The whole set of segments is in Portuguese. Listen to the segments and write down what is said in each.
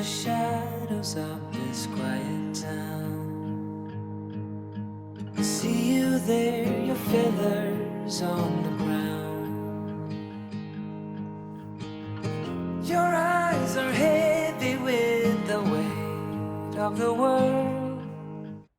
the shadows of this quiet town. I see you there, your feathers on the ground. Your eyes are heavy with the weight of the world.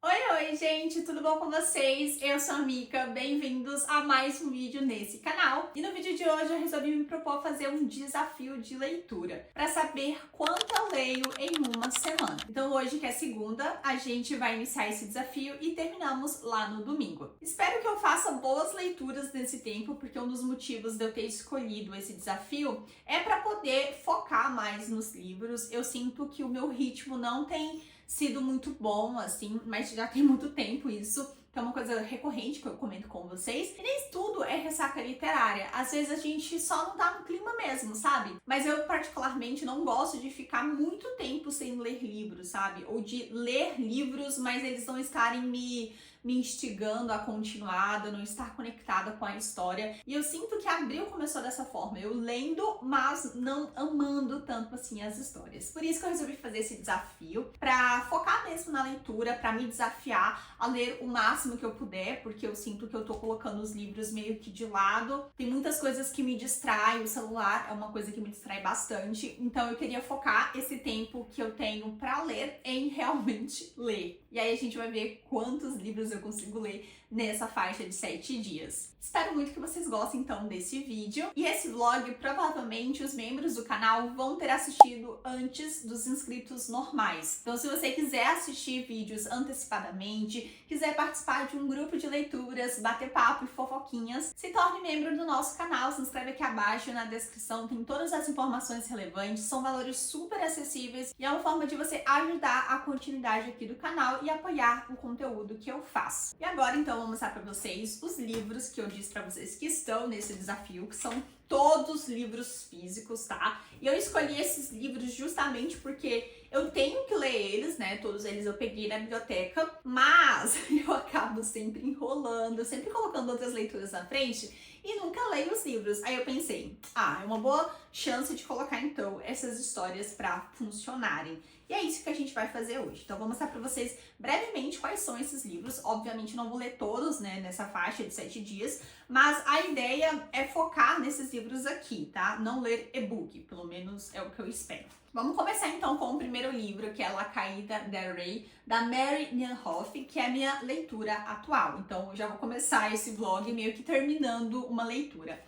Oi, gente, tudo bom com vocês? Eu sou a Mika, bem-vindos a mais um vídeo nesse canal. E no vídeo de hoje eu resolvi me propor fazer um desafio de leitura para saber quanto eu leio em uma semana. Então hoje, que é segunda, a gente vai iniciar esse desafio e terminamos lá no domingo. Espero que eu faça boas leituras nesse tempo, porque um dos motivos de eu ter escolhido esse desafio é para poder focar mais nos livros. Eu sinto que o meu ritmo não tem sido muito bom, assim, mas já tem muito tempo isso. Então é uma coisa recorrente que eu comento com vocês. E nem tudo é ressaca literária. Às vezes a gente só não tá no clima mesmo, sabe? Mas eu particularmente não gosto de ficar muito tempo sem ler livros, sabe? Ou de ler livros, mas eles não estarem me instigando a continuar, não estar conectada com a história. E eu sinto que Abril começou dessa forma, eu lendo, mas não amando tanto assim as histórias. Por isso que eu resolvi fazer esse desafio, pra focar mesmo na leitura, pra me desafiar a ler o máximo que eu puder, porque eu sinto que eu tô colocando os livros meio que de lado. Tem muitas coisas que me distraem, o celular é uma coisa que me distrai bastante, então eu queria focar esse tempo que eu tenho pra ler em realmente ler. E aí a gente vai ver quantos livros eu consigo ler nessa faixa de 7 dias. Espero muito que vocês gostem então desse vídeo. E esse vlog, provavelmente os membros do canal vão ter assistido antes dos inscritos normais. Então se você quiser assistir vídeos antecipadamente, quiser participar de um grupo de leituras, bater papo e fofoquinhas, se torne membro do nosso canal, se inscreve aqui abaixo na descrição, tem todas as informações relevantes, são valores super acessíveis e é uma forma de você ajudar a continuidade aqui do canal e apoiar o conteúdo que eu faço. E agora então vou mostrar para vocês os livros que eu disse para vocês que estão nesse desafio, que são todos livros físicos, tá? E eu escolhi esses livros justamente porque eu tenho que ler eles, né? Todos eles eu peguei na biblioteca, mas eu acabo sempre enrolando, sempre colocando outras leituras na frente e nunca leio os livros. Aí eu pensei, é uma boa chance de colocar então essas histórias para funcionarem. E é isso que a gente vai fazer hoje. Então vou mostrar para vocês brevemente quais são esses livros. Obviamente não vou ler todos, né, nessa faixa de 7 dias, mas a ideia é focar nesses livros aqui, tá? Não ler e-book, pelo menos é o que eu espero. Vamos começar então com o primeiro livro, que é La Caída del Rey, da Mary Niehoff, que é a minha leitura atual. Então eu já vou começar esse vlog meio que terminando uma leitura.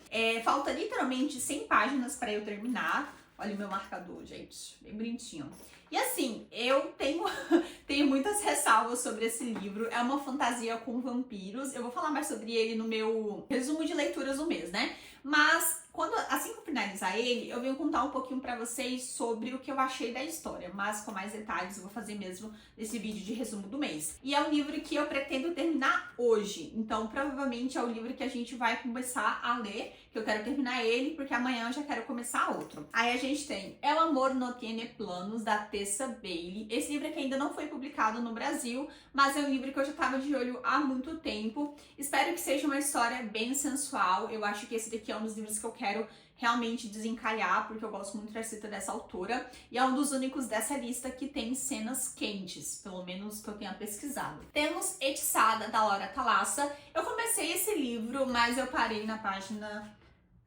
Falta literalmente 100 páginas para eu terminar. Olha o meu marcador, gente, bem bonitinho. E assim, eu tenho muitas ressalvas sobre esse livro. É uma fantasia com vampiros. Eu vou falar mais sobre ele no meu resumo de leituras do mês, né? Mas assim que eu finalizar ele, eu venho contar um pouquinho pra vocês sobre o que eu achei da história, mas com mais detalhes eu vou fazer mesmo nesse vídeo de resumo do mês. E é um livro que eu pretendo terminar hoje, então provavelmente é o livro que a gente vai começar a ler, que eu quero terminar ele, porque amanhã eu já quero começar outro. Aí a gente tem El Amor No Tiene Planos, da Tessa Bailey. Esse livro aqui ainda não foi publicado no Brasil, mas é um livro que eu já tava de olho há muito tempo. Espero que seja uma história bem sensual. Eu acho que esse daqui é um dos livros que eu quero realmente desencalhar, porque eu gosto muito da escrita dessa autora, e é um dos únicos dessa lista que tem cenas quentes, pelo menos que eu tenha pesquisado. Temos Etiçada, da Laura Thalassa. Eu comecei esse livro, mas eu parei na página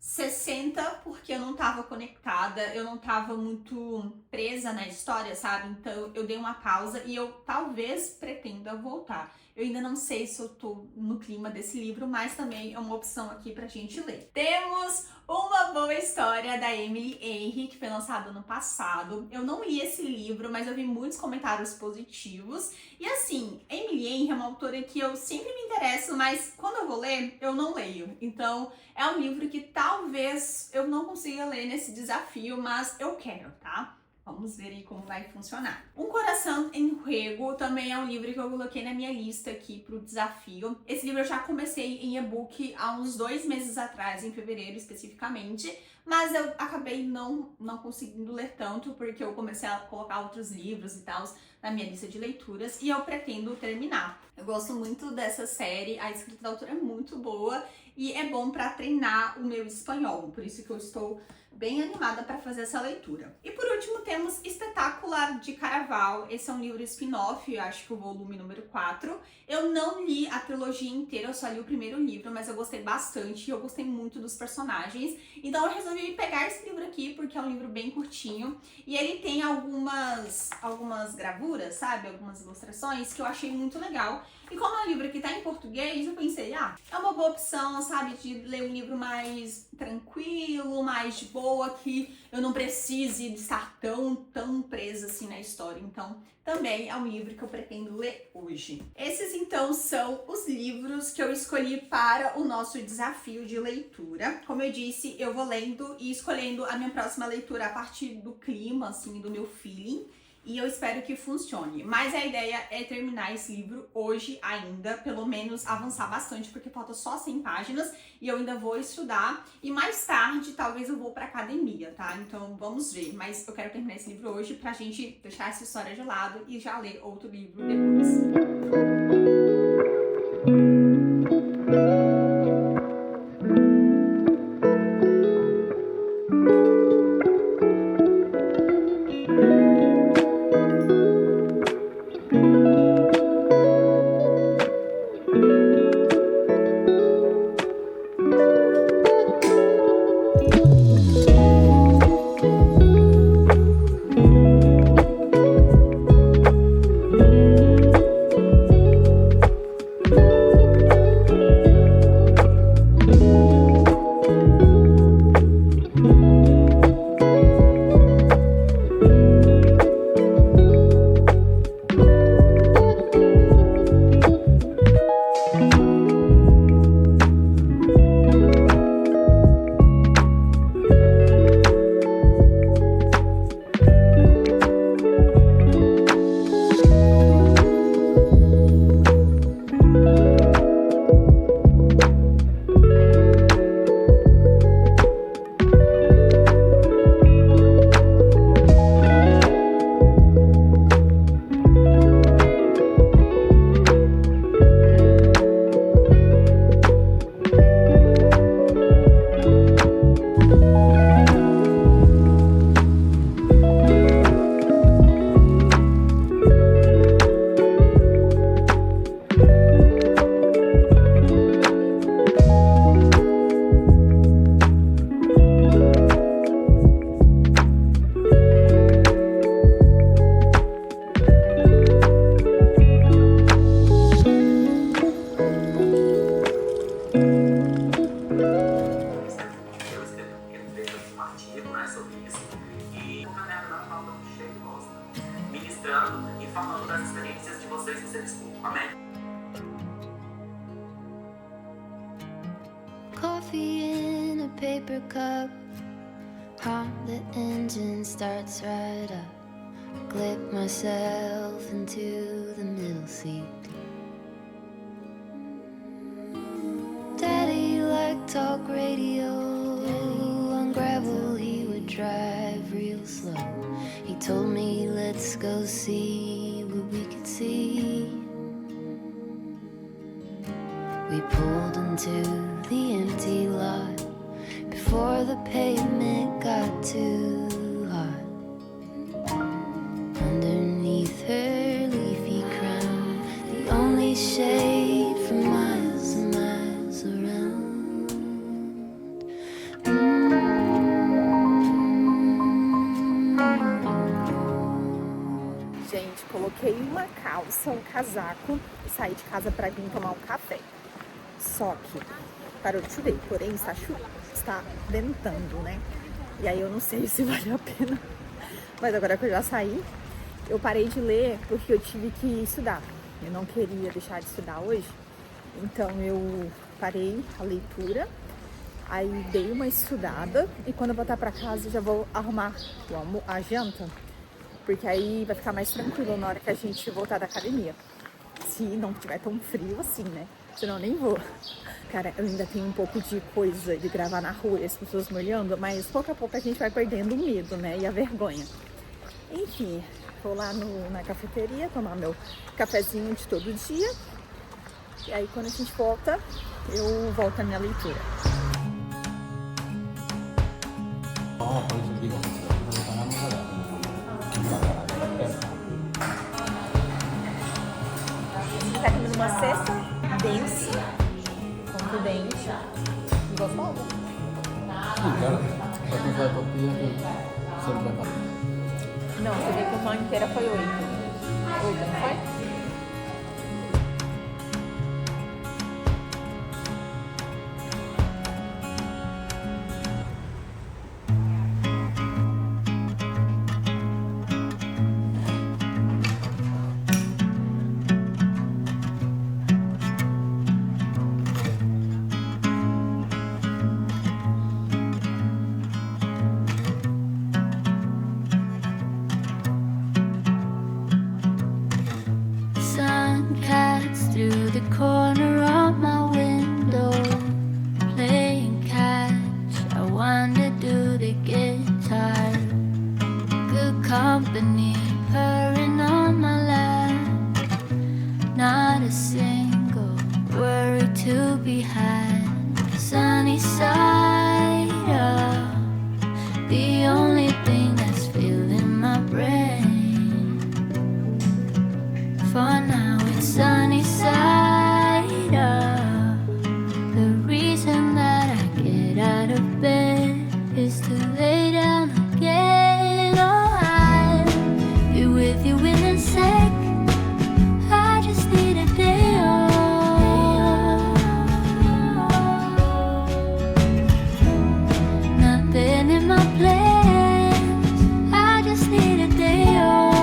60 porque eu não tava conectada, eu não tava muito presa na história, sabe? Então eu dei uma pausa e eu talvez pretenda voltar. Eu ainda não sei se eu tô no clima desse livro, mas também é uma opção aqui pra gente ler. Temos Uma Boa História, da Emily Henry, que foi lançado ano passado. Eu não li esse livro, mas eu vi muitos comentários positivos. E assim, Emily Henry é uma autora que eu sempre me interesso, mas quando eu vou ler, eu não leio. Então é um livro que talvez eu não consiga ler nesse desafio, mas eu quero, tá? Vamos ver aí como vai funcionar. Um Coração em Juego também é um livro que eu coloquei na minha lista aqui pro desafio. Esse livro eu já comecei em e-book há uns 2 meses atrás, em fevereiro especificamente, mas eu acabei não conseguindo ler tanto, porque eu comecei a colocar outros livros e tal na minha lista de leituras, e eu pretendo terminar. Eu gosto muito dessa série, a escrita da autora é muito boa, e é bom pra treinar o meu espanhol, por isso que eu estou bem animada para fazer essa leitura. E por último temos Espetacular de Caraval. Esse é um livro spin-off, eu acho que o volume número 4. Eu não li a trilogia inteira, eu só li o primeiro livro, mas eu gostei bastante e eu gostei muito dos personagens. Então eu resolvi pegar esse livro aqui porque é um livro bem curtinho e ele tem algumas gravuras, sabe? Algumas ilustrações que eu achei muito legal. E como é um livro que tá em português, eu pensei, é uma boa opção, sabe? De ler um livro mais tranquilo, mais de boa, que eu não precise de estar tão presa assim na história. Então, também é um livro que eu pretendo ler hoje. Esses, então, são os livros que eu escolhi para o nosso desafio de leitura. Como eu disse, eu vou lendo e escolhendo a minha próxima leitura a partir do clima, assim, do meu feeling. E eu espero que funcione. Mas a ideia é terminar esse livro hoje ainda, pelo menos avançar bastante, porque falta só 100 páginas e eu ainda vou estudar. E mais tarde, talvez eu vou pra academia, tá? Então vamos ver. Mas eu quero terminar esse livro hoje pra gente deixar essa história de lado e já ler outro livro depois. E falando das experiências de vocês no serviço público. Amém? Coffee in a paper cup. The engine starts right up. Clip myself into the middle seat. Daddy liked talk radio. On gravel he would drive real slow. He told me, let's go see what we could see. We pulled into the empty lot before the pavement got too hot. Underneath her leafy crown, the only shade for miles and miles around. Gente, coloquei uma calça, um casaco e saí de casa para vir tomar um café. Só que parou de chover, porém está ventando, né? E aí eu não sei se vale a pena. Mas agora que eu já saí, eu parei de ler porque eu tive que estudar. Eu não queria deixar de estudar hoje. Então eu parei a leitura, aí dei uma estudada e quando eu voltar para casa eu já vou arrumar a janta. Porque aí vai ficar mais tranquilo na hora que a gente voltar da academia. Se não tiver tão frio assim, né? Senão eu nem vou. Cara, eu ainda tenho um pouco de coisa de gravar na rua e as pessoas me olhando, mas pouco a pouco a gente vai perdendo o medo, né? E a vergonha. Enfim, vou lá na cafeteria tomar meu cafezinho de todo dia. E aí quando a gente volta, eu volto à minha leitura. por eso digo, lo pagamos ahora. Você tá comendo uma cesta densa, contundente e gostosa. Sí, claro. La cosa de tortilla que siempre pasa. Não, você vê que o pão inteira foi 8. 8, não foi? Sun cuts through the corner of my window, playing catch. I wonder, do they get tired? Good company, purring on my lap. Not a single worry to be had. Sunny side up, the only thing that's filling my brain. For now it's sunny side up. The reason that I get out of bed is to lay down again. Oh, I'll be with you in a sec. I just need a day off. Nothing in my plans. I just need a day off.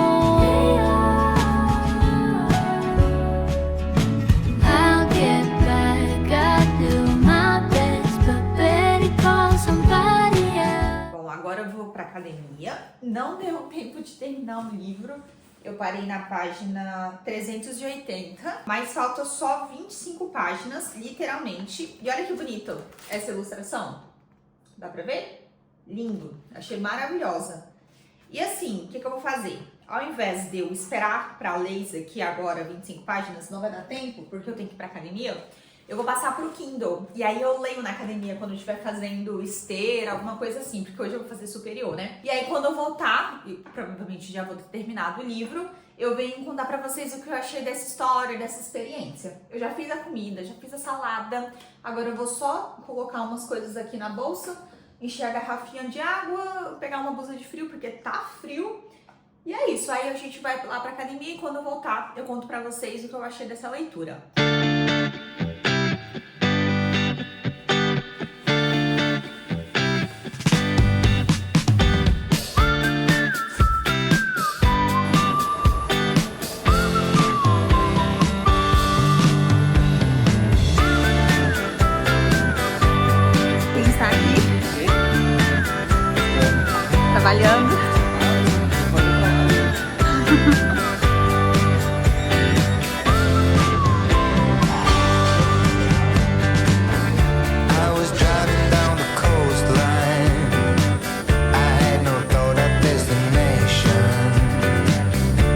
I'll get back, I do my best, but better call somebody else. Bom, agora eu vou pra academia. Não deu tempo de terminar o livro. Eu parei na página 380, mas falta só 25 páginas, literalmente. E olha que bonito essa ilustração. Dá pra ver? Lindo. Achei maravilhosa. E assim, o que eu vou fazer? Ao invés de eu esperar pra ler isso aqui agora, 25 páginas, não vai dar tempo, porque eu tenho que ir pra academia, eu vou passar pro Kindle. E aí eu leio na academia quando eu estiver fazendo esteira, alguma coisa assim, porque hoje eu vou fazer superior, né? E aí quando eu voltar, e provavelmente já vou ter terminado o livro, eu venho contar pra vocês o que eu achei dessa história, dessa experiência. Eu já fiz a comida, já fiz a salada, agora eu vou só colocar umas coisas aqui na bolsa, encher a garrafinha de água, pegar uma blusa de frio, porque tá frio. E é isso, aí a gente vai lá pra academia e quando eu voltar eu conto pra vocês o que eu achei dessa leitura. Quem está aqui? Trabalhando. I was driving down the coastline. I had no thought of destination.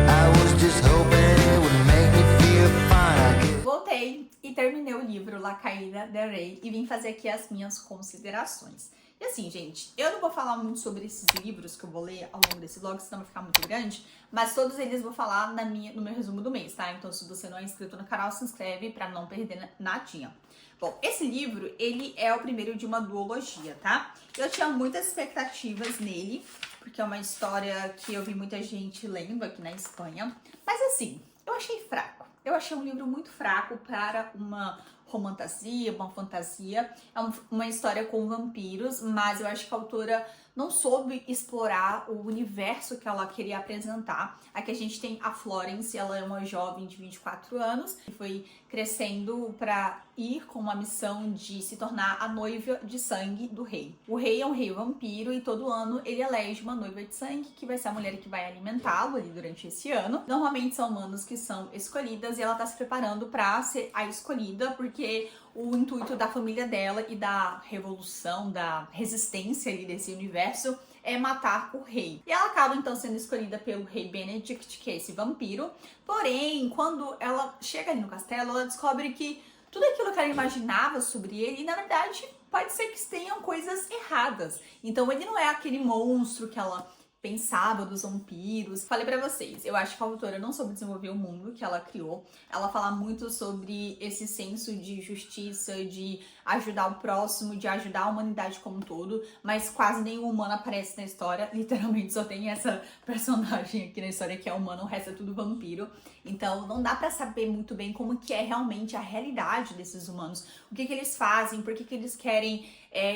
I was just hoping it would make me feel fine. Voltei e terminei o livro La Caída del Rei e vim fazer aqui as minhas considerações. E assim, gente, eu não vou falar muito sobre esses livros que eu vou ler ao longo desse vlog, senão vai ficar muito grande, mas todos eles vou falar no meu resumo do mês, tá? Então se você não é inscrito no canal, se inscreve pra não perder nadinha. Bom, esse livro, ele é o primeiro de uma duologia, tá? Eu tinha muitas expectativas nele, porque é uma história que eu vi muita gente lendo aqui na Espanha, mas assim, eu achei fraco. Eu achei um livro muito fraco para uma romantasia, uma fantasia. É uma história com vampiros, mas eu acho que a autora não soube explorar o universo que ela queria apresentar. Aqui a gente tem a Florence, ela é uma jovem de 24 anos, que foi crescendo para ir com uma missão de se tornar a noiva de sangue do rei. O rei é um rei vampiro e todo ano ele elege uma noiva de sangue, que vai ser a mulher que vai alimentá-lo ali durante esse ano. Normalmente são humanos que são escolhidas e ela tá se preparando para ser a escolhida, porque o intuito da família dela e da revolução, da resistência ali desse universo é matar o rei. E ela acaba então sendo escolhida pelo rei Benedict, que é esse vampiro. Porém, quando ela chega ali no castelo, ela descobre que tudo aquilo que ela imaginava sobre ele, na verdade, pode ser que tenham coisas erradas. Então ele não é aquele monstro que ela pensava dos vampiros. Falei pra vocês, eu acho que a autora não soube desenvolver o mundo que ela criou. Ela fala muito sobre esse senso de justiça, de ajudar o próximo, de ajudar a humanidade como um todo, mas quase nenhum humano aparece na história. Literalmente só tem essa personagem aqui na história que é humano, o resto é tudo vampiro. Então não dá pra saber muito bem como que é realmente a realidade desses humanos, o que eles fazem, por que eles querem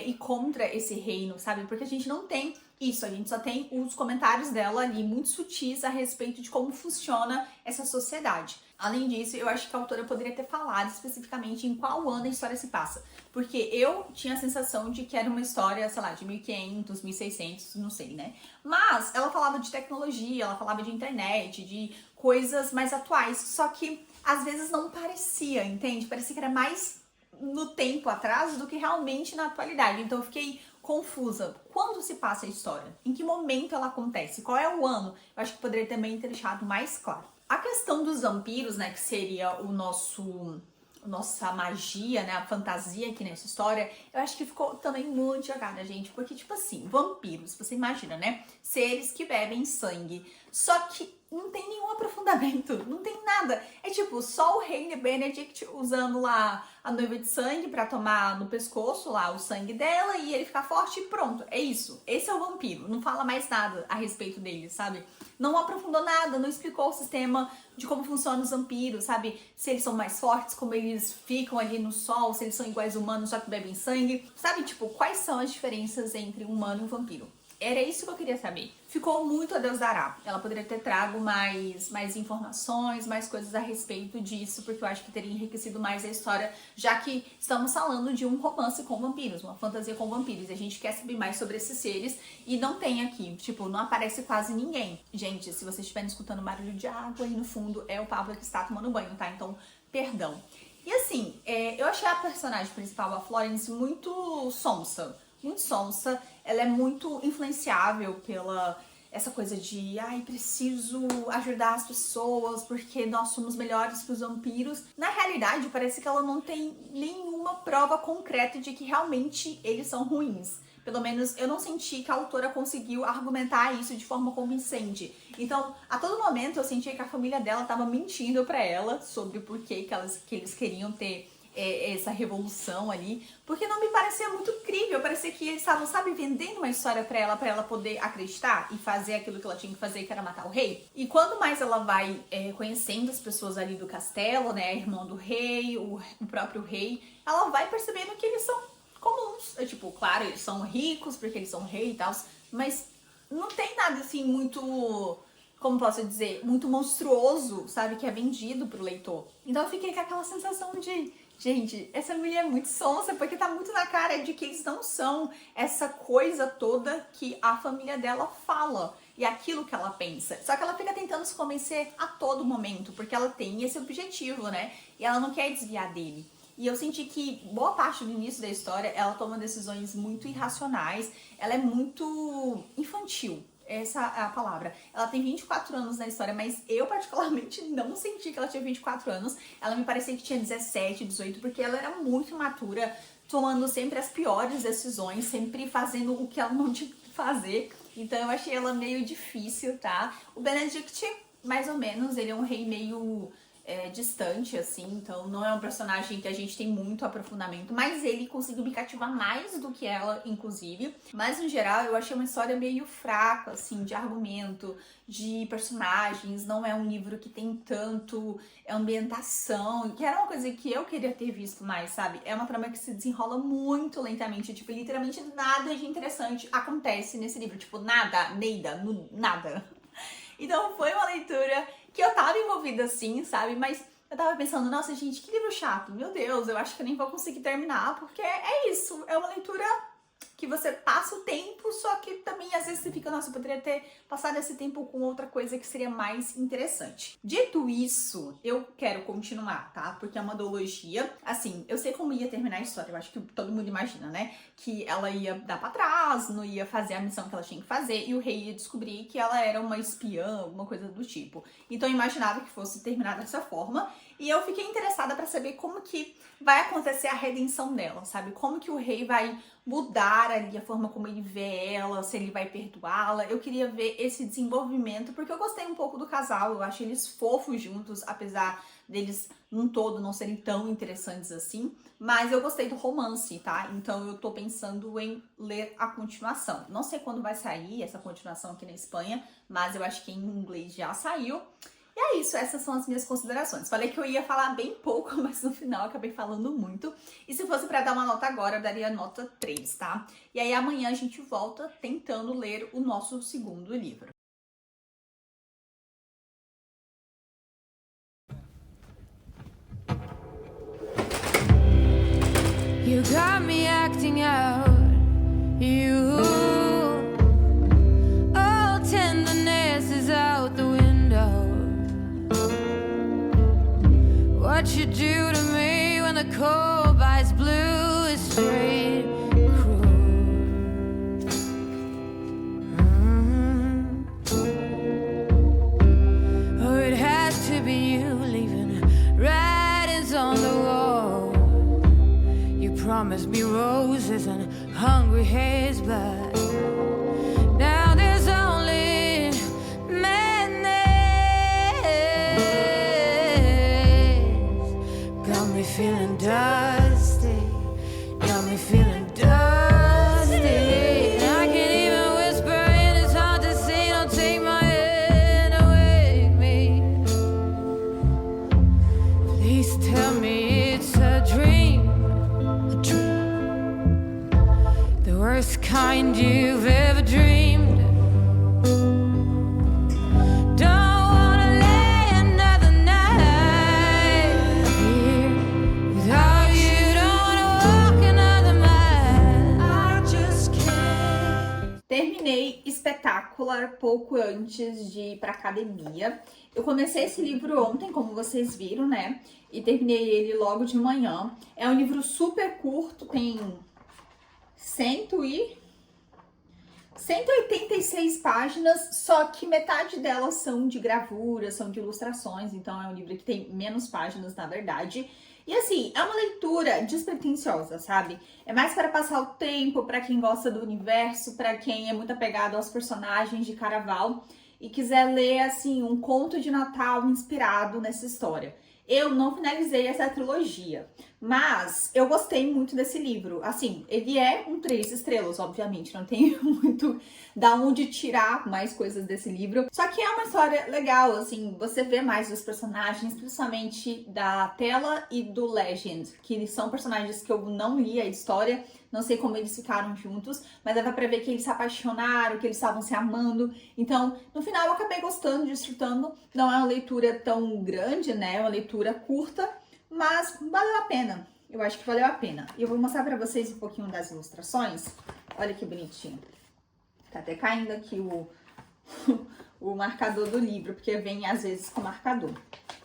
ir contra esse reino, sabe? Porque a gente não tem isso, a gente só tem os comentários dela ali muito sutis a respeito de como funciona essa sociedade. Além disso, eu acho que a autora poderia ter falado especificamente em qual ano a história se passa. Porque eu tinha a sensação de que era uma história, sei lá, de 1500, 1600, não sei, né? Mas ela falava de tecnologia, ela falava de internet, de coisas mais atuais. Só que às vezes não parecia, entende? Parecia que era mais no tempo atrás do que realmente na atualidade. Então eu fiquei confusa. Quando se passa a história? Em que momento ela acontece? Qual é o ano? Eu acho que poderia também ter deixado mais claro. A questão dos vampiros, né, que seria nossa magia, né, a fantasia aqui nessa história, eu acho que ficou também muito jogada, gente, porque, tipo assim, vampiros, você imagina, né, seres que bebem sangue, só que não tem nenhum aprofundamento, não tem nada, é tipo, só o rei Benedict usando lá a noiva de sangue pra tomar no pescoço lá o sangue dela e ele ficar forte e pronto, é isso, esse é o vampiro, não fala mais nada a respeito dele, sabe? Não aprofundou nada, não explicou o sistema de como funcionam os vampiros, sabe? Se eles são mais fortes, como eles ficam ali no sol, se eles são iguais humanos só que bebem sangue, sabe? Tipo, quais são as diferenças entre um humano e um vampiro? Era isso que eu queria saber. Ficou muito a Deus dará. Ela poderia ter trago mais informações, mais coisas a respeito disso, porque eu acho que teria enriquecido mais a história, já que estamos falando de um romance com vampiros, uma fantasia com vampiros. E a gente quer saber mais sobre esses seres e não tem aqui, tipo, não aparece quase ninguém. Gente, se vocês estiverem escutando barulho de água aí no fundo, é o Pablo que está tomando banho, tá? Então, perdão. E assim, eu achei a personagem principal, a Florence, muito sonsa. Muito sonsa, ela é muito influenciável pela essa coisa de preciso ajudar as pessoas porque nós somos melhores que os vampiros. Na realidade, parece que ela não tem nenhuma prova concreta de que realmente eles são ruins. Pelo menos eu não senti que a autora conseguiu argumentar isso de forma convincente. Então, a todo momento eu sentia que a família dela estava mentindo pra ela sobre o porquê que eles queriam ter essa revolução ali, porque não me parecia muito crível, parecia que eles estavam, sabe, vendendo uma história pra ela poder acreditar e fazer aquilo que ela tinha que fazer, que era matar o rei. E quanto mais ela vai conhecendo as pessoas ali do castelo, né, a irmã do rei, o próprio rei, ela vai percebendo que eles são comuns. Tipo, claro, eles são ricos porque eles são rei e tal, mas não tem nada assim muito, como posso dizer, muito monstruoso, sabe, que é vendido pro leitor. Então eu fiquei com aquela sensação de, gente, essa mulher é muito sonsa, porque tá muito na cara de que eles não são essa coisa toda que a família dela fala e aquilo que ela pensa. Só que ela fica tentando se convencer a todo momento, porque ela tem esse objetivo, né? E ela não quer desviar dele. E eu senti que boa parte do início da história ela toma decisões muito irracionais, ela é muito infantil. Essa é a palavra. Ela tem 24 anos na história, mas eu particularmente não senti que ela tinha 24 anos. Ela me parecia que tinha 17, 18, porque ela era muito imatura, tomando sempre as piores decisões, sempre fazendo o que ela não tinha que fazer. Então eu achei ela meio difícil, tá? O Benedict, mais ou menos, ele é um rei meio distante, assim, então não é um personagem que a gente tem muito aprofundamento, mas ele conseguiu me cativar mais do que ela, inclusive. Mas, no geral, eu achei uma história meio fraca, assim, de argumento, de personagens, não é um livro que tem tanto ambientação, que era uma coisa que eu queria ter visto mais, sabe? É uma trama que se desenrola muito lentamente, tipo, literalmente nada de interessante acontece nesse livro, tipo, nada, nada. Então foi uma leitura que eu tava envolvida assim, sabe? Mas eu tava pensando, nossa, gente, que livro chato. Meu Deus, eu acho que eu nem vou conseguir terminar, porque é isso. É uma leitura que você passa o tempo, só que também às vezes você fica, nossa, eu poderia ter passado esse tempo com outra coisa que seria mais interessante. Dito isso, eu quero continuar, tá? Porque é uma duologia. Assim, eu sei como ia terminar a história, eu acho que todo mundo imagina, né? Que ela ia dar pra trás, não ia fazer a missão que ela tinha que fazer, e o rei ia descobrir que ela era uma espiã, alguma coisa do tipo. Então eu imaginava que fosse terminar dessa forma, e eu fiquei interessada pra saber como que vai acontecer a redenção dela, sabe? Como que o rei vai mudar ali a forma como ele vê ela, se ele vai perdoá-la. Eu queria ver esse desenvolvimento, porque eu gostei um pouco do casal, eu acho eles fofos juntos, apesar deles num todo não serem tão interessantes assim, mas eu gostei do romance, tá? Então eu tô pensando em ler a continuação. Não sei quando vai sair essa continuação aqui na Espanha, mas eu acho que em inglês já saiu. E é isso, essas são as minhas considerações. Falei que eu ia falar bem pouco, mas no final eu acabei falando muito. E se fosse pra dar uma nota agora, eu daria nota 3, tá? E aí amanhã a gente volta tentando ler o nosso segundo livro. You got me acting out. You, all tenderness is out the window. What you do to me when the cold bites blue is straight cruel. Oh, it has to be you leaving writings on the wall. You promised me roses and hungry haze, but now there's only madness. Got me feeling dusty, got me feeling dusty. And I can't even whisper and it's hard to see. Don't take my hand away from me. Please tell me it's a dream. The worst kind you've ever dreamed. Don't wanna lay another night here without you. Don't wanna walk another mile. I just can't. Terminei Espetacular pouco antes de ir pra academia. Eu comecei esse livro ontem, como vocês viram, né? E terminei ele logo de manhã. É um livro super curto, tem 186 páginas, só que metade delas são de gravuras, são de ilustrações, então é um livro que tem menos páginas, na verdade. E assim, é uma leitura despretensiosa, sabe? É mais para passar o tempo, para quem gosta do universo, para quem é muito apegado aos personagens de Caraval e quiser ler, assim, um conto de Natal inspirado nessa história. Eu não finalizei essa trilogia, mas eu gostei muito desse livro. Assim, ele é um 3 estrelas, obviamente, não tem muito da onde tirar mais coisas desse livro. Só que é uma história legal, assim, você vê mais dos personagens, principalmente da Tella e do Legend, que são personagens que eu não li a história, não sei como eles ficaram juntos, mas dava pra ver que eles se apaixonaram, que eles estavam se amando. Então, no final eu acabei gostando, desfrutando. Não é uma leitura tão grande, né? É uma leitura curta, mas valeu a pena. Eu acho que valeu a pena. E eu vou mostrar pra vocês um pouquinho das ilustrações. Olha que bonitinho. Tá até caindo aqui o marcador do livro, porque vem às vezes com marcador.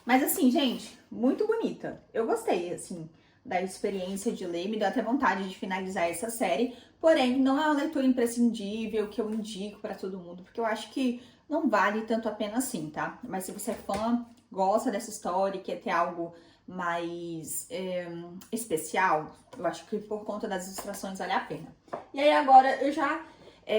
Mas assim, gente, muito bonita. Eu gostei, assim, da experiência de ler, me deu até vontade de finalizar essa série, porém não é uma leitura imprescindível que eu indico pra todo mundo, porque eu acho que não vale tanto a pena assim, tá? Mas se você é fã, gosta dessa história e quer ter algo mais especial, eu acho que por conta das ilustrações vale a pena. E aí agora eu já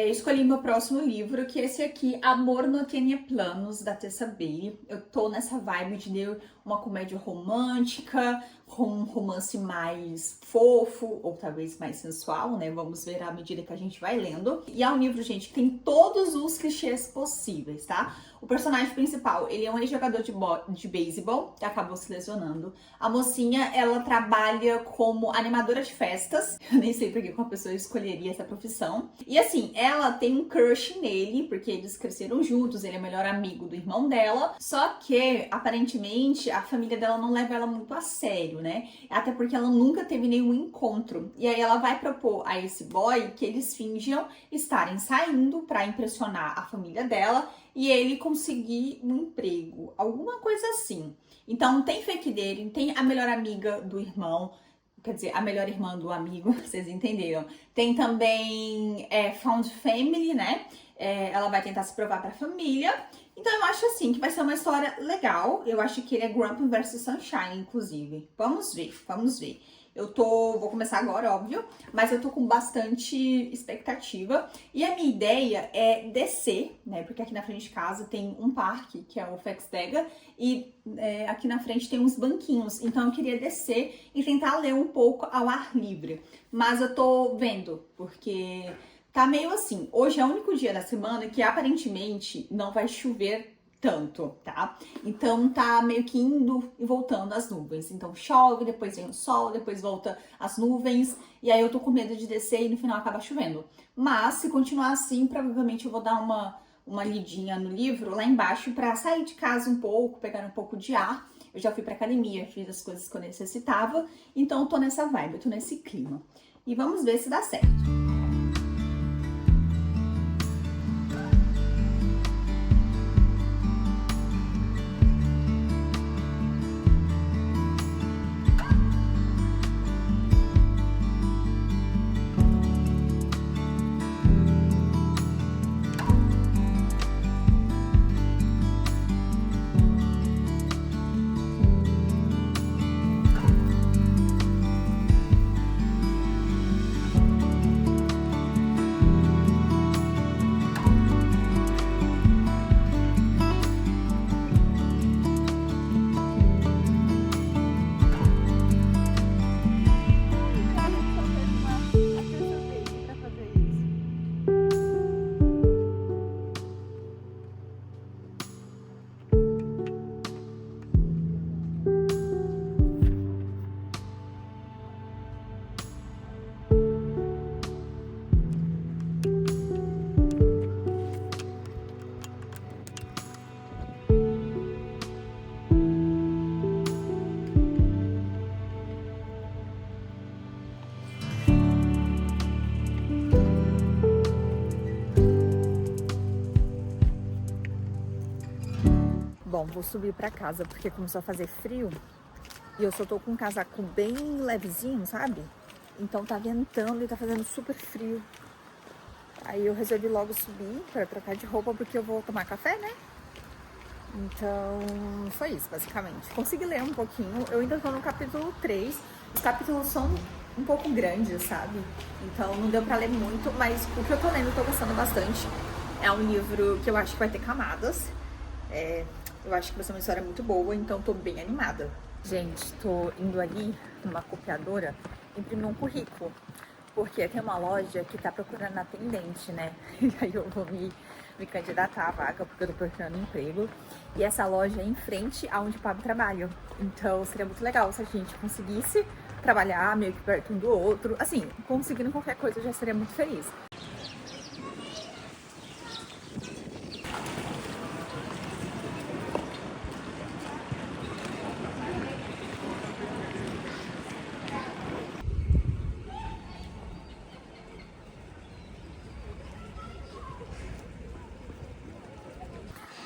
escolhi meu próximo livro, que é esse aqui, Amor no Tinha Planos, da Tessa Bailey. Eu tô nessa vibe de ler uma comédia romântica, com um romance mais fofo, ou talvez mais sensual, né? Vamos ver à medida que a gente vai lendo. E é um livro, gente, que tem todos os clichês possíveis, tá? O personagem principal, ele é um ex-jogador de beisebol, que acabou se lesionando. A mocinha, ela trabalha como animadora de festas. Eu nem sei por que uma pessoa escolheria essa profissão. E assim, ela tem um crush nele, porque eles cresceram juntos, ele é o melhor amigo do irmão dela. Só que, aparentemente, a família dela não leva ela muito a sério, né? Até porque ela nunca teve nenhum encontro. E aí ela vai propor a esse boy que eles finjam estarem saindo pra impressionar a família dela e ele conseguir um emprego, alguma coisa assim. Então tem fake dele, tem a melhor amiga do irmão, quer dizer, a melhor irmã do amigo, vocês entenderam. Tem também Found Family, né? Ela vai tentar se provar pra família. Então eu acho assim que vai ser uma história legal. Eu acho que ele é Grumpy vs Sunshine, inclusive. Vamos ver, vamos ver. Vou começar agora, óbvio, mas eu tô com bastante expectativa. E a minha ideia é descer, né? Porque aqui na frente de casa tem um parque, que é o Fexdega, e aqui na frente tem uns banquinhos. Então eu queria descer e tentar ler um pouco ao ar livre. Mas eu tô vendo, porque tá meio assim. Hoje é o único dia da semana que aparentemente não vai chover tanto, tá? Então tá meio que indo e voltando as nuvens. Então chove, depois vem o sol, depois volta as nuvens. E aí eu tô com medo de descer e no final acaba chovendo. Mas se continuar assim, provavelmente eu vou dar uma lidinha no livro lá embaixo pra sair de casa um pouco, pegar um pouco de ar. Eu já fui pra academia, fiz as coisas que eu necessitava. Então eu tô nessa vibe, eu tô nesse clima. E vamos ver se dá certo. Bom, vou subir pra casa porque começou a fazer frio e eu só tô com um casaco bem levezinho, sabe? Então tá ventando e tá fazendo super frio. Aí eu resolvi logo subir pra trocar de roupa porque eu vou tomar café, né? Então foi isso, basicamente. Consegui ler um pouquinho, eu ainda tô no capítulo 3. Os capítulos são um pouco grandes, sabe? Então não deu pra ler muito, mas o que eu tô lendo eu tô gostando bastante. É um livro que eu acho que vai ter camadas. Eu acho que vai ser uma história muito boa, então tô bem animada. Gente, tô indo ali numa copiadora imprimir um currículo, porque tem uma loja que tá procurando atendente, né? E aí eu vou me candidatar à vaga, porque eu tô procurando emprego. E essa loja é em frente aonde o Pablo trabalha. Então seria muito legal se a gente conseguisse trabalhar meio que perto um do outro. Assim, conseguindo qualquer coisa eu já seria muito feliz.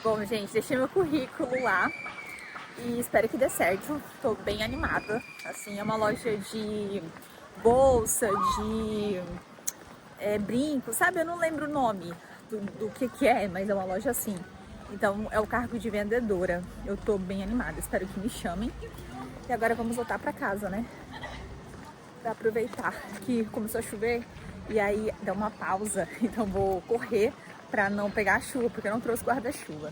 Bom, gente, deixei meu currículo lá e espero que dê certo. Tô bem animada. Assim, é uma loja de bolsa, de brinco, sabe? Eu não lembro o nome do que é, mas é uma loja assim. Então, é o cargo de vendedora. Eu tô bem animada, espero que me chamem. E agora vamos voltar pra casa, né? Pra aproveitar que começou a chover e aí dá uma pausa. Então, vou correr pra não pegar a chuva, porque eu não trouxe guarda-chuva.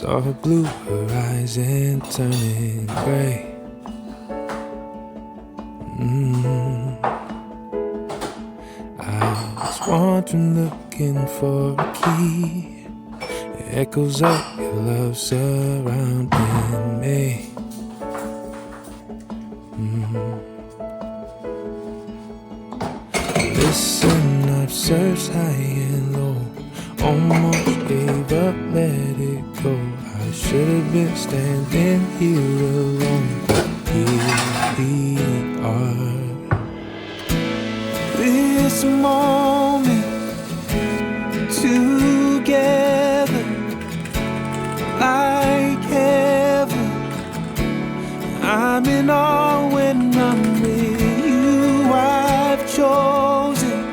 Saw her blue horizon turning gray. I was wandering looking for a key. Echoes of your love surrounding me. Listen, I've searched high and low, almost gave up, let it go. I should have been standing here alone. Here we are. This moment together like heaven. I'm in awe when I'm with you. I've chosen.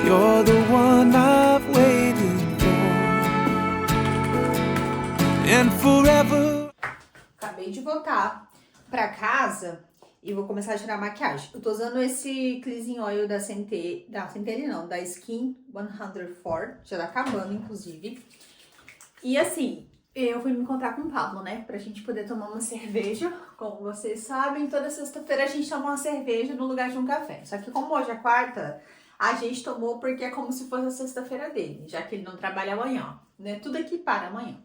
You're the one I've waited for. And forever. Acabei de voltar pra casa e vou começar a tirar a maquiagem. Eu tô usando esse cleansing oil da Centene não, da Skin 104, já tá acabando, inclusive. E assim, eu fui me encontrar com o Pablo, né, pra gente poder tomar uma cerveja. Como vocês sabem, toda sexta-feira a gente toma uma cerveja no lugar de um café. Só que como hoje é quarta, a gente tomou porque é como se fosse a sexta-feira dele, já que ele não trabalha amanhã, né, tudo aqui para amanhã.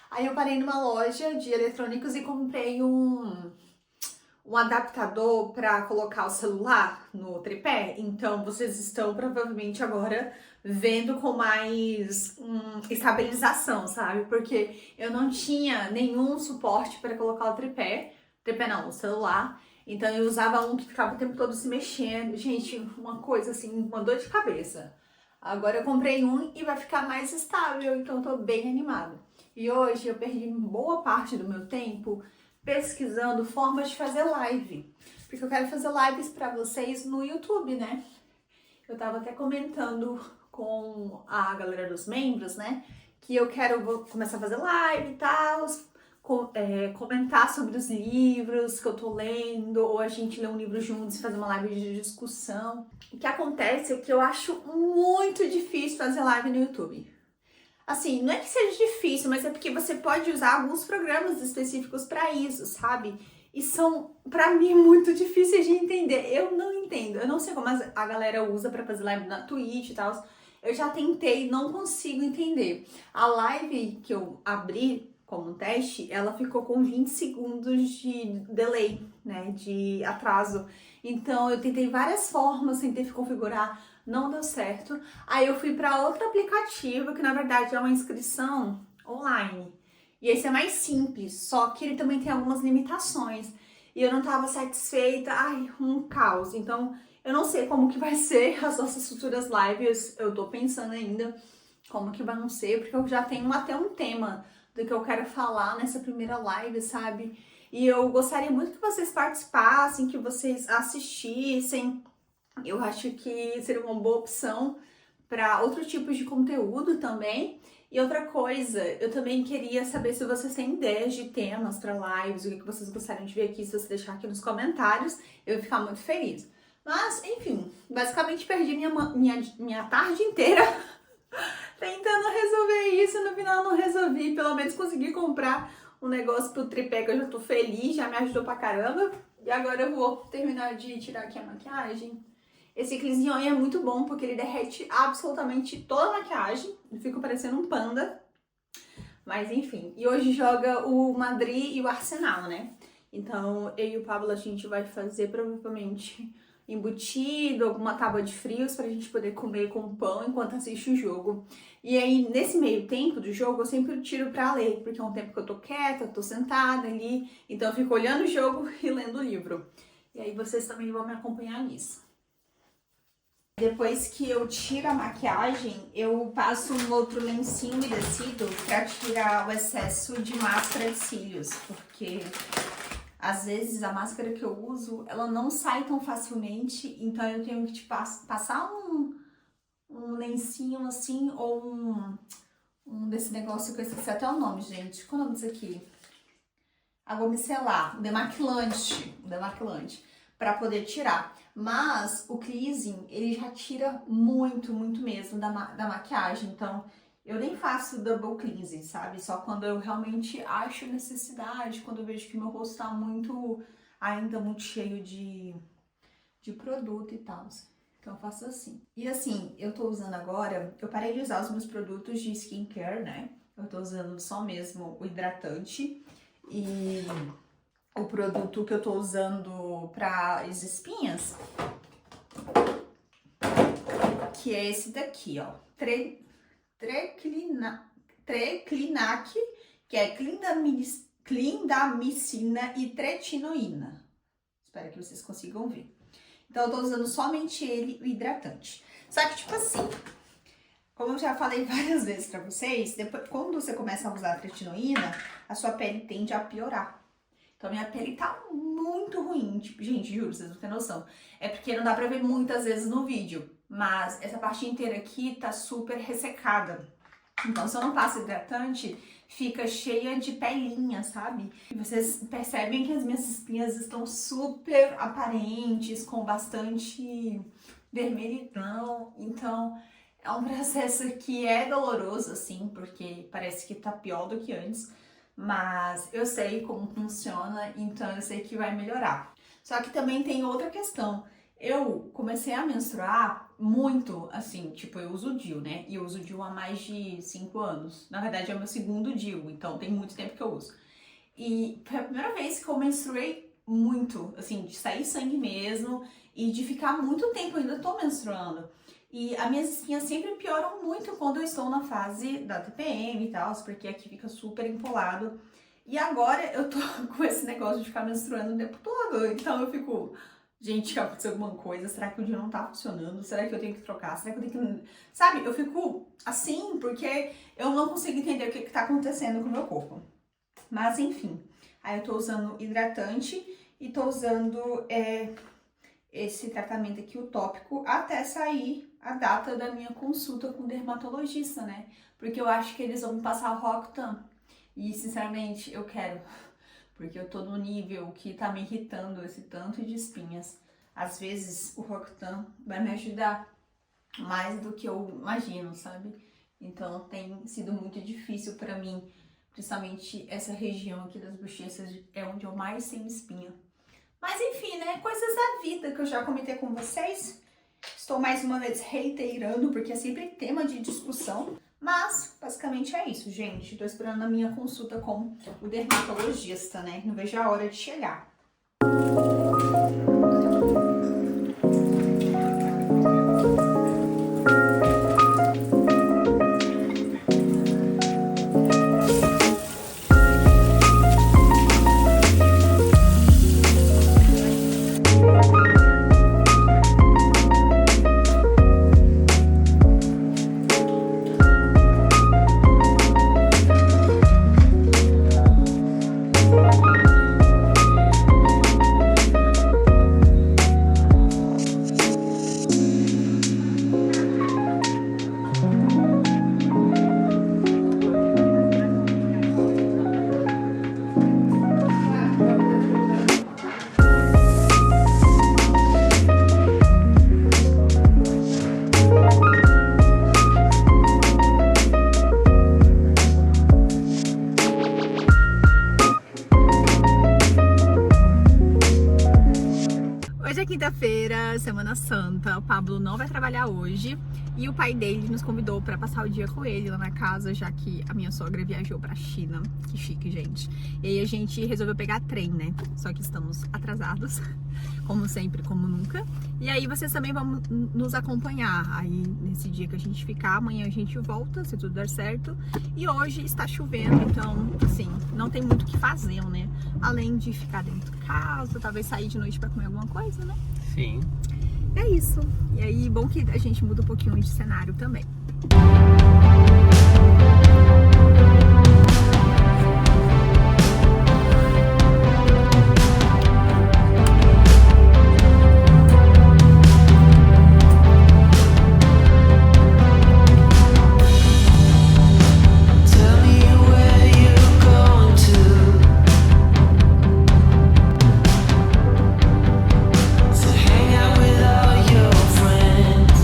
Aí eu parei numa loja de eletrônicos e comprei um adaptador para colocar o celular no tripé. Então vocês estão provavelmente agora vendo com mais estabilização, sabe? Porque eu não tinha nenhum suporte para colocar o tripé não, o celular. Então eu usava um que ficava o tempo todo se mexendo. Gente, uma coisa assim, uma dor de cabeça. Agora eu comprei um e vai ficar mais estável, então eu tô bem animada. E hoje eu perdi boa parte do meu tempo pesquisando formas de fazer live. Porque eu quero fazer lives pra vocês no YouTube, né? Eu tava até comentando com a galera dos membros, né? Que vou começar a fazer live e tal, comentar sobre os livros que eu tô lendo, ou a gente ler um livro juntos e fazer uma live de discussão. O que acontece é que eu acho muito difícil fazer live no YouTube. Assim, não é que seja difícil, mas é porque você pode usar alguns programas específicos pra isso, sabe? E são, pra mim, muito difíceis de entender. Eu não entendo. Eu não sei como a galera usa pra fazer live na Twitch e tal. Eu já tentei, não consigo entender. A live que eu abri como teste, ela ficou com 20 segundos de delay, né? De atraso. Então, eu tentei várias formas, tentei configurar, não deu certo. Aí eu fui para outro aplicativo, que na verdade é uma inscrição online. E esse é mais simples, só que ele também tem algumas limitações. E eu não tava satisfeita, um caos. Então, eu não sei como que vai ser as nossas futuras lives. Eu tô pensando ainda como que vão ser, porque eu já tenho até um tema do que eu quero falar nessa primeira live, sabe? E eu gostaria muito que vocês participassem, que vocês assistissem. Eu acho que seria uma boa opção para outro tipo de conteúdo também. E outra coisa, eu também queria saber se vocês têm ideias de temas para lives, o que vocês gostariam de ver aqui, se você deixar aqui nos comentários, eu vou ficar muito feliz. Mas, enfim, basicamente perdi minha tarde inteira tentando resolver isso, no final não resolvi, pelo menos consegui comprar um negócio pro tripé que eu já tô feliz, já me ajudou pra caramba. E agora eu vou terminar de tirar aqui a maquiagem. Esse cleansing oil é muito bom porque ele derrete absolutamente toda a maquiagem. Eu fico parecendo um panda. Mas enfim, e hoje joga o Madrid e o Arsenal, né? Então eu e o Pablo a gente vai fazer provavelmente embutido, alguma tábua de frios pra gente poder comer com pão enquanto assiste o jogo. E aí, nesse meio tempo do jogo, eu sempre tiro pra ler, porque é um tempo que eu tô quieta, tô sentada ali, então eu fico olhando o jogo e lendo o livro. E aí vocês também vão me acompanhar nisso. Depois que eu tiro a maquiagem, eu passo um outro lencinho umedecido pra tirar o excesso de máscara de cílios, porque às vezes a máscara que eu uso, ela não sai tão facilmente, então eu tenho que passar um lencinho assim, ou um desse negócio que eu esqueci até o nome, gente. Qual é o nome disso aqui? Água micelar, demaquilante, para poder tirar. Mas o cleansing, ele já tira muito, muito mesmo da maquiagem, então Eu nem faço double cleansing, sabe? Só quando eu realmente acho necessidade, quando eu vejo que meu rosto tá ainda muito cheio de produto e tal. Então eu faço assim. E assim, eu tô usando agora, eu parei de usar os meus produtos de skincare, né? Eu tô usando só mesmo o hidratante e o produto que eu tô usando para as espinhas, que é esse daqui, ó. Treclinac, que é clindamicina e tretinoína. Espero que vocês consigam ver. Então, eu tô usando somente ele, o hidratante. Só que, tipo assim, como eu já falei várias vezes pra vocês, depois, quando você começa a usar a tretinoína, a sua pele tende a piorar. Então, minha pele tá muito ruim. Tipo, gente, juro, vocês não têm noção. É porque não dá pra ver muitas vezes no vídeo. Mas essa parte inteira aqui tá super ressecada. Então, se eu não passo hidratante, fica cheia de pelinha, sabe? E vocês percebem que as minhas espinhas estão super aparentes, com bastante vermelhidão. Então, é um processo que é doloroso, assim, porque parece que tá pior do que antes. Mas eu sei como funciona, então eu sei que vai melhorar. Só que também tem outra questão. Eu comecei a menstruar muito, assim, tipo, eu uso o DIU, né? E eu uso o DIU há mais de 5 anos. Na verdade, é o meu segundo DIU, então tem muito tempo que eu uso. E foi a primeira vez que eu menstruei muito, assim, de sair sangue mesmo e de ficar muito tempo, eu ainda tô menstruando. E as minhas espinhas sempre pioram muito quando eu estou na fase da TPM e tal, porque aqui fica super empolado. E agora eu tô com esse negócio de ficar menstruando o tempo todo, então eu fico... Gente, aconteceu alguma coisa? Será que o dia não tá funcionando? Será que eu tenho que trocar? Será que eu tenho que... Sabe, eu fico assim porque eu não consigo entender o que tá acontecendo com o meu corpo. Mas, enfim. Aí eu tô usando hidratante e tô usando esse tratamento aqui, o tópico, até sair a data da minha consulta com o dermatologista, né? Porque eu acho que eles vão me passar o Roacutan. E, sinceramente, eu quero... Porque eu tô no nível que tá me irritando esse tanto de espinhas. Às vezes o Roacutan vai me ajudar mais do que eu imagino, sabe? Então tem sido muito difícil pra mim, principalmente essa região aqui das bochechas é onde eu mais tenho espinha. Mas enfim, né? Coisas da vida que eu já comentei com vocês. Estou mais uma vez reiterando, porque é sempre tema de discussão. Mas, basicamente é isso, gente. Tô esperando a minha consulta com o dermatologista, né? Não vejo a hora de chegar. Hoje é quinta-feira, Semana Santa, o Pablo não vai trabalhar hoje e o pai dele nos convidou para passar o dia com ele lá na casa, já que a minha sogra viajou pra China. Que chique, gente. E aí a gente resolveu pegar trem, né? Só que estamos atrasados, como sempre, como nunca. E aí vocês também vão nos acompanhar aí nesse dia que a gente ficar. Amanhã a gente volta, se tudo der certo. E hoje está chovendo, então, assim, não tem muito o que fazer, né? Além de ficar dentro de casa, talvez sair de noite para comer alguma coisa, né? Sim. É isso. E aí, bom que a gente muda um pouquinho de cenário também. Tell me where you're going to hang out with all your friends.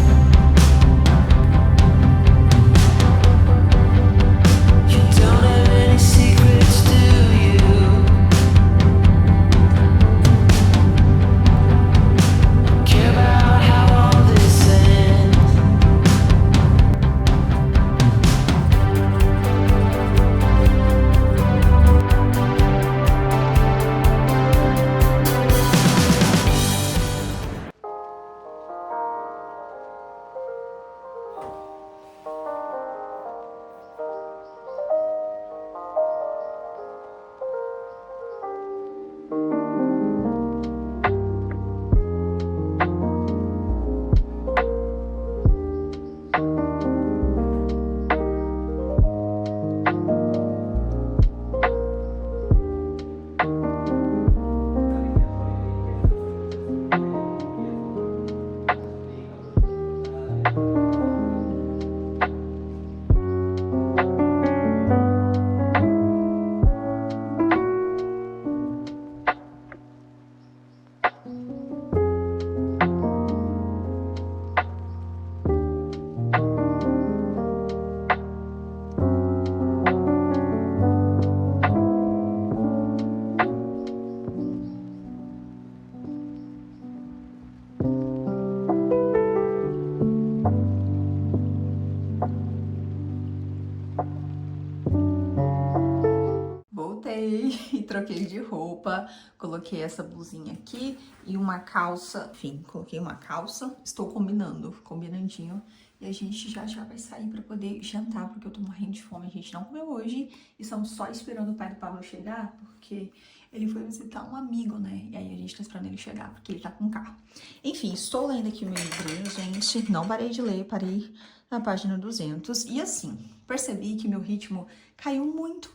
levantei e troquei de roupa, coloquei essa blusinha aqui e uma calça, enfim, coloquei uma calça, estou combinandinho, e a gente já vai sair pra poder jantar, porque eu tô morrendo de fome, a gente não comeu hoje, e estamos só esperando o pai do Pablo chegar, porque ele foi visitar um amigo, né, e aí a gente tá esperando ele chegar, porque ele tá com carro. Enfim, estou lendo aqui o meu livrinho, gente, não parei de ler, parei na página 200, e assim, percebi que meu ritmo caiu muito,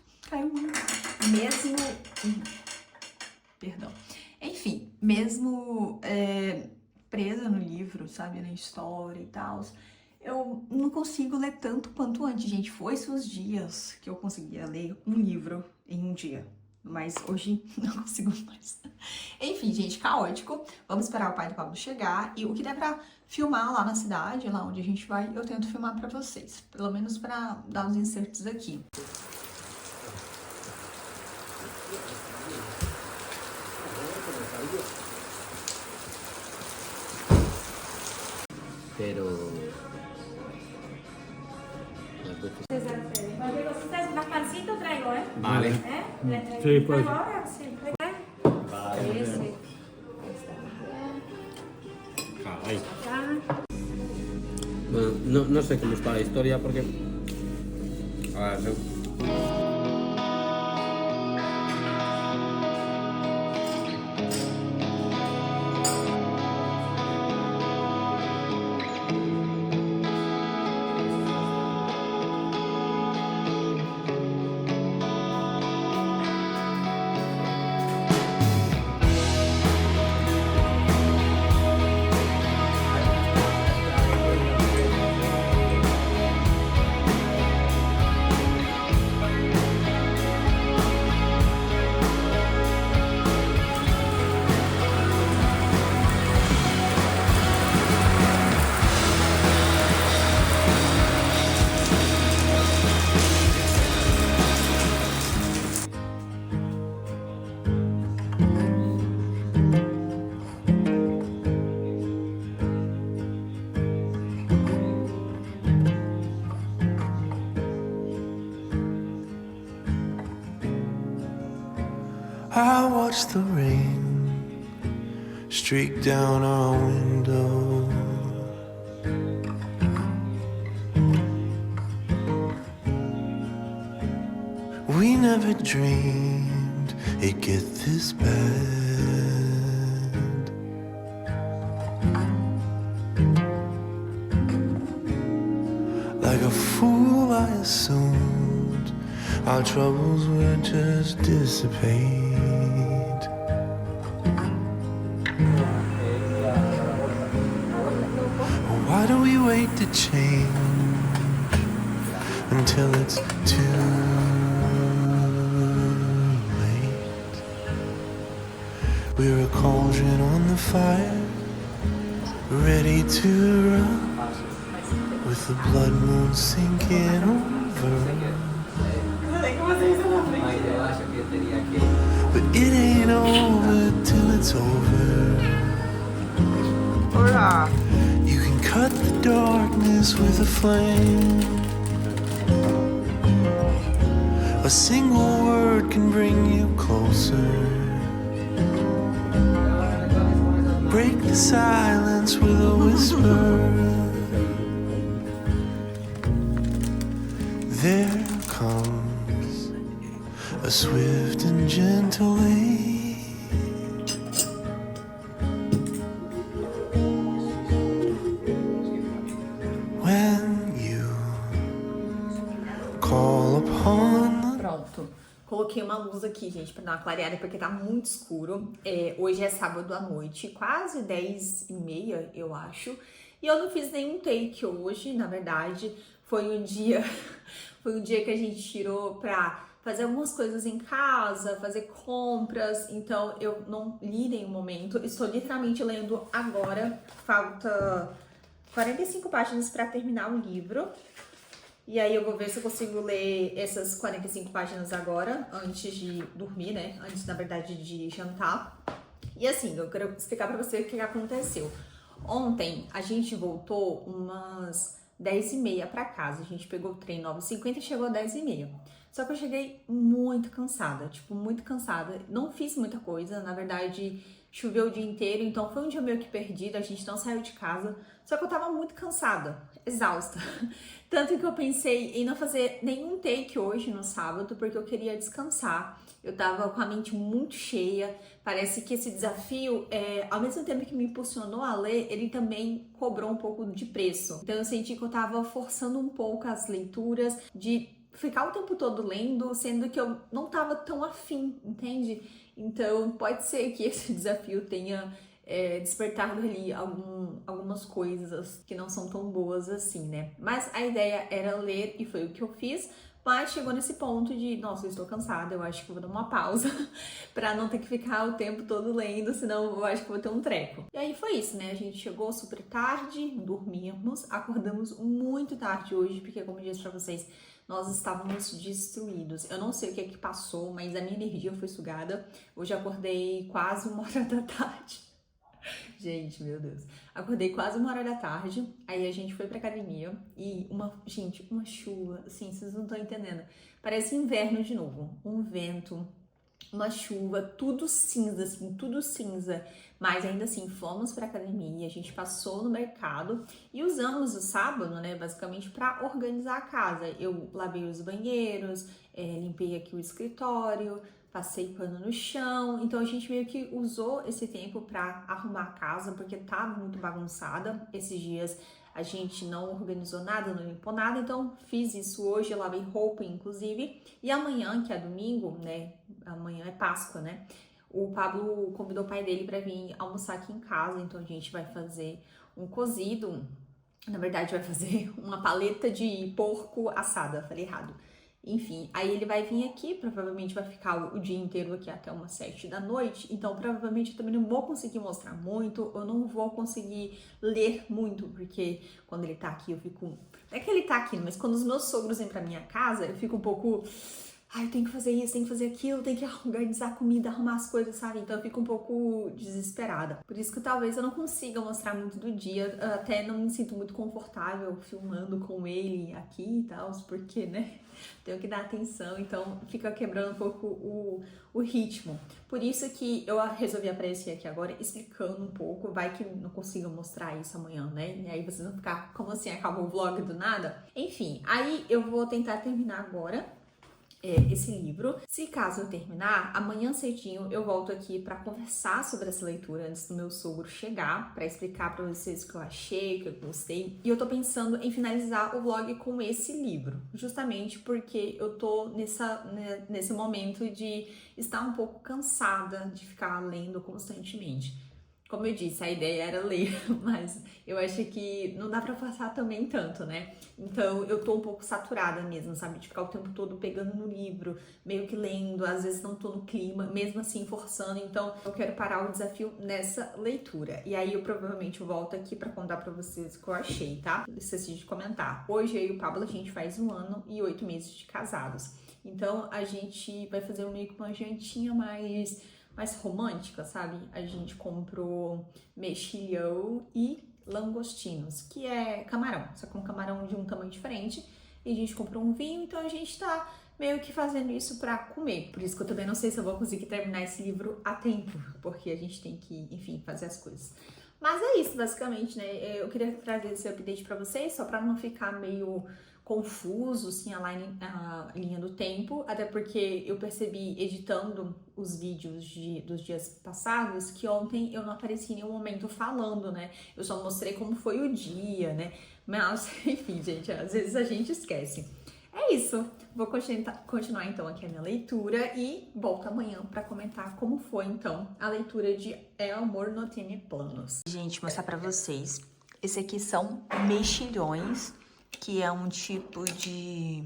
mesmo, perdão, enfim, mesmo presa no livro, sabe, na história e tal, eu não consigo ler tanto quanto antes, gente. Foi-se os dias que eu conseguia ler um livro em um dia, mas hoje não consigo mais. Enfim, gente, caótico. Vamos esperar o pai do Pablo chegar e o que der pra filmar lá na cidade, lá onde a gente vai, eu tento filmar pra vocês, pelo menos pra dar os insertos aqui. Pero... ¿Ustedes más pancito traigo, eh? Vale. Sí, pues. Ahora, sí. Vale. Ese. Caray. Ya. Bueno, no sé cómo está la historia porque... A ver, I watch the rain streak down our window. We never dreamed it'd get this bad. Like a fool, I assumed our troubles would just dissipate. Why do we wait to change until it's too late? We're a cauldron on the fire, ready to run, with the blood moon sinking over. But it ain't over till it's over. Olá! You can cut the darkness with a flame. A single word can bring you closer. Break the silence with a whisper. There comes a swift and gentle age. When you call upon the... Pronto. Coloquei uma luz aqui, gente, pra dar uma clareada, porque tá muito escuro. Hoje é sábado à noite, quase 10h30, eu acho. E eu não fiz nenhum take hoje, na verdade. Foi um dia que a gente tirou pra fazer algumas coisas em casa, fazer compras. Então, eu não li nenhum momento. Estou literalmente lendo agora. Falta 45 páginas pra terminar o livro. E aí eu vou ver se eu consigo ler essas 45 páginas agora, antes de dormir, né? Antes, na verdade, de jantar. E assim, eu quero explicar pra você o que aconteceu. Ontem, a gente voltou umas 10h30 pra casa. A gente pegou o trem 9h50 e chegou às 10h30. Só que eu cheguei muito cansada, tipo, muito cansada. Não fiz muita coisa, na verdade, choveu o dia inteiro, então foi um dia meio que perdido, a gente não saiu de casa. Só que eu tava muito cansada, exausta. Tanto que eu pensei em não fazer nenhum take hoje no sábado, porque eu queria descansar. Eu tava com a mente muito cheia. Parece que esse desafio, ao mesmo tempo que me impulsionou a ler, ele também cobrou um pouco de preço. Então eu senti que eu tava forçando um pouco as leituras, de ficar o tempo todo lendo, sendo que eu não tava tão afim, entende? Então pode ser que esse desafio tenha despertado ali algumas coisas que não são tão boas assim, né? Mas a ideia era ler e foi o que eu fiz. Mas chegou nesse ponto de, nossa, eu estou cansada, eu acho que eu vou dar uma pausa pra não ter que ficar o tempo todo lendo, senão eu acho que eu vou ter um treco. E aí foi isso, né? A gente chegou super tarde, dormimos, acordamos muito tarde hoje, porque como eu disse pra vocês, nós estávamos destruídos. Eu não sei o que é que passou, mas a minha energia foi sugada. Hoje acordei quase 1h da tarde. Gente, meu Deus. Acordei quase 1h da tarde, aí a gente foi pra academia e uma chuva, assim, vocês não estão entendendo. Parece inverno de novo. Um vento, uma chuva, tudo cinza, assim, tudo cinza. Mas ainda assim, fomos pra academia, a gente passou no mercado e usamos o sábado, né, basicamente pra organizar a casa. Eu lavei os banheiros, limpei aqui o escritório, passei pano no chão, então a gente meio que usou esse tempo pra arrumar a casa, porque tava muito bagunçada. Esses dias a gente não organizou nada, não limpou nada, então fiz isso hoje, eu lavei roupa inclusive. E amanhã, que é domingo, né, amanhã é Páscoa, né, o Pablo convidou o pai dele pra vir almoçar aqui em casa, então a gente vai fazer um cozido, na verdade vai fazer uma paleta de porco assada, falei errado. Enfim, aí ele vai vir aqui, provavelmente vai ficar o dia inteiro aqui até umas 7 da noite, então provavelmente eu também não vou conseguir mostrar muito, eu não vou conseguir ler muito, porque quando ele tá aqui eu fico... Não é que ele tá aqui, mas quando os meus sogros vêm pra minha casa, eu fico um pouco... Ai, eu tenho que fazer isso, tenho que fazer aquilo, tenho que organizar a comida, arrumar as coisas, sabe? Então eu fico um pouco desesperada. Por isso que talvez eu não consiga mostrar muito do dia, eu até não me sinto muito confortável filmando com ele aqui e tal, porque, né, tenho que dar atenção, então fica quebrando um pouco o ritmo. Por isso que eu resolvi aparecer aqui agora explicando um pouco, vai que não consigo mostrar isso amanhã, né? E aí vocês vão ficar, como assim, acabou o vlog do nada? Enfim, aí eu vou tentar terminar agora esse livro. Se caso eu terminar, amanhã cedinho eu volto aqui pra conversar sobre essa leitura antes do meu sogro chegar, pra explicar pra vocês o que eu achei, o que eu gostei. E eu tô pensando em finalizar o vlog com esse livro, justamente porque eu tô nesse momento de estar um pouco cansada de ficar lendo constantemente. Como eu disse, a ideia era ler, mas eu acho que não dá pra forçar também tanto, né? Então eu tô um pouco saturada mesmo, sabe? De ficar o tempo todo pegando no livro, meio que lendo, às vezes não tô no clima, mesmo assim forçando. Então eu quero parar o desafio nessa leitura. E aí eu provavelmente volto aqui pra contar pra vocês o que eu achei, tá? Não esqueci de comentar. Hoje eu e o Pablo, a gente faz 1 ano e 8 meses de casados. Então a gente vai fazer meio que uma jantinha mais romântica, sabe? A gente comprou mexilhão e langostinos, que é camarão, só que um camarão de um tamanho diferente. E a gente comprou um vinho, então a gente tá meio que fazendo isso pra comer. Por isso que eu também não sei se eu vou conseguir terminar esse livro a tempo, porque a gente tem que, enfim, fazer as coisas. Mas é isso, basicamente, né? Eu queria trazer esse update pra vocês, só pra não ficar meio confuso, assim, a linha do tempo, até porque eu percebi editando os vídeos dos dias passados que ontem eu não apareci em nenhum momento falando, né? Eu só mostrei como foi o dia, né? Mas, enfim, gente, às vezes a gente esquece. É isso, vou continuar então aqui a minha leitura e volto amanhã pra comentar como foi então a leitura de El Amor No Tiene Planos. Gente, mostrar pra vocês, esse aqui são mexilhões, que é um tipo de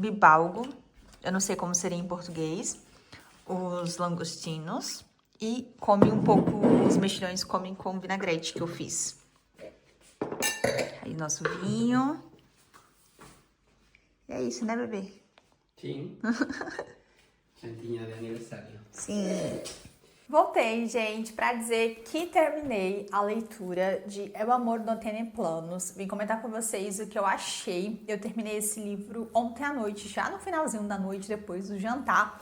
bivalgo, eu não sei como seria em português, os langostinos, e come um pouco, os mexilhões comem com vinagrete que eu fiz. Aí nosso vinho. É isso, né, bebê? Sim. Jantinha de aniversário. Sim. Voltei, gente, pra dizer que terminei a leitura de El Amor No Tiene Planos. Vim comentar com vocês o que eu achei. Eu terminei esse livro ontem à noite, já no finalzinho da noite, depois do jantar.